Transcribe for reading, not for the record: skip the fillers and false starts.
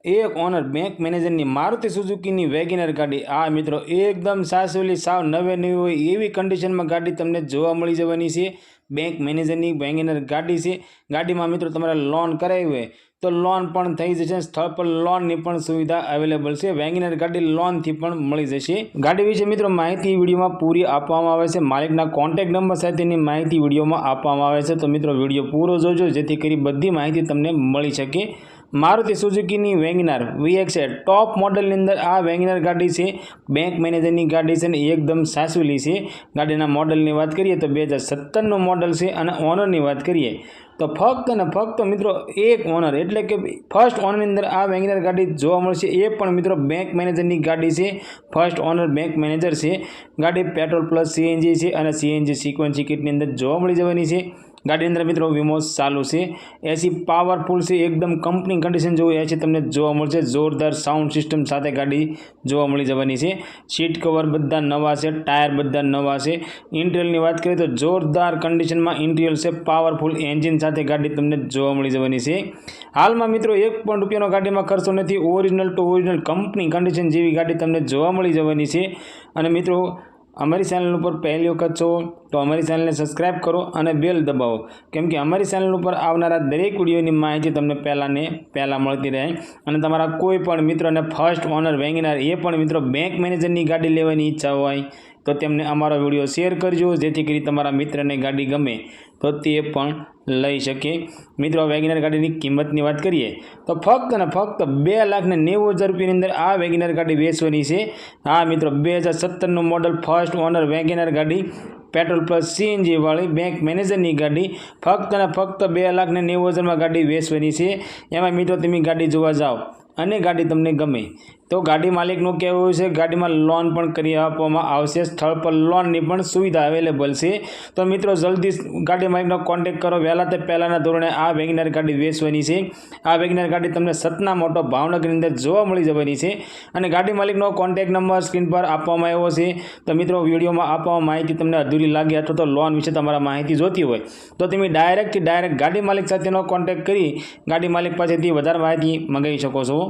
એક honour bank મેનેજરની Maruti સુઝુકીની WagonR ગાડી આ મિત્રો એકદમ સાસવેલી સાવ નવે નવી હોય એવી કન્ડિશનમાં ગાડી તમને જોવા મળી જવાની છે। બેંક મેનેજરની વેગેનર ગાડી છે। ગાડીમાં મિત્રો તમારે લોન કરાવી હોય તો લોન પણ થઈ જશે। સ્થળ પર લોનની પણ સુવિધા અવેલેબલ છે। વેગેનર ગાડી લોનથી પણ મળી જશે। ગાડી વિશે મિત્રો માહિતી વિડીયોમાં પૂરી આપવામાં આવે છે। માલિકના કોન્ટેક્ટ નંબર સાથેની માહિતી વિડીયોમાં આપવામાં આવે છે। તો મિત્રો વિડીયો પૂરો જોજો જેથી કરી બધી માહિતી તમને મળી શકે। Maruti Suzuki WagonR VX top model अंदर आ वेगनर गाड़ी से बैंक मैनेजर की गाड़ी से एकदम सासवेली से। गाड़ी मॉडल की बात करिए तो 2017 मॉडल से ओनर की बात करिए तो फक्त मित्रों एक ओनर एटले के फर्स्ट ओनर अंदर आ वेगनर गाड़ी जोवा मळशे। ए पण मित्रों बैंक मैनेजर की गाड़ी से फर्स्ट ओनर बैंक मैनेजर से। गाड़ी पेट्रोल प्लस CNG है और CNG सीक्वेंसी किट अंदर जोवा मळी जवानी छे। गाड़ी अंदर मित्रों वीमो चालू से। एसी पावरफुल से एकदम कंपनी कंडीशन जो एसी तमने जोवा मळशे। जोरदार साउंड सिस्टम साथे गाड़ी जोवा मळी जवानी छे। सीट कवर बधा नवा से, टायर बधा नवा से। इंटीरियर की बात करिए तो जोरदार कंडीशन में इंटीरियर से पावरफुल एंजीन साथे गाड़ी तमने जोवा मळी जवानी छे। हाल में मित्रों ₹1 गाड़ी में खर्चो नहीं। Original to original company condition जेवी गाड़ी तमने जोवा मळी जवानी छे। अने मित्रों अमरी चैनल पर पहली वखत छो तो अमरी चैनल ने सब्सक्राइब करो और बेल दबावो केम कि अमरी चैनल पर आवनारा दरेक विडियोनी माहिती तमने पहला मळती रहे। अने तमारा कोई पण मित्रोने फर्स्ट ओनर वेगनर ए पण मित्रों बैंक मैनेजरनी गाड़ी लेवानी इच्छा होय तो तेमने अमारो विडियो शेर करजो जेथी करी तमारा मित्रने गाड़ी गमे तो ते पण लई शके। मित्रों वेगनर गाड़ी की किंमत की बात करिए तो फक्त 2,90,000 रुपये अंदर आ वेगनर गाड़ी वेचवानी है। हाँ मित्रों 2017 मॉडल फर्स्ट ओनर वेगनर गाड़ी पेट्रोल प्लस CNG वाली बैंक मैनेजर की गाड़ी फक्त 2,90,000 में गाड़ी वेचवानी है। एम मित्रों तमे गाड़ी जोवा जाओ अने गाड़ी तमने गमे तो गाड़ी मालिकनु कहेवुं छे गाड़ी में लोन पण करी आपवामां आवशे। स्थल पर लोननी पण सुविधा अवेलेबल है। तो मित्रों जल्दी गाड़ी मालिकनो कॉन्टेक्ट करो। वहेला ते पहेलाना धोरणे आ वेगनर गाड़ी वेचवानी है। आ वेगनर गाड़ी तमने सतना मोटो भावनगर अंदर जोवा मळी जवानी है। अने गाड़ी मालिकनो कॉन्टेक्ट नंबर स्क्रीन पर आपवामां आव्यो छे। तो मित्रों विडियो में आपवामां माहिती तमने अधूरी लागे अथवा तो लोन विषे तमारे माहिती जोती होय तो तमे डायरेक्ट गाड़ी मालिक साथेनो कॉन्टेक्ट करी गाड़ी मालिक पासेथी वधारे माहिती मंगावी शको छो।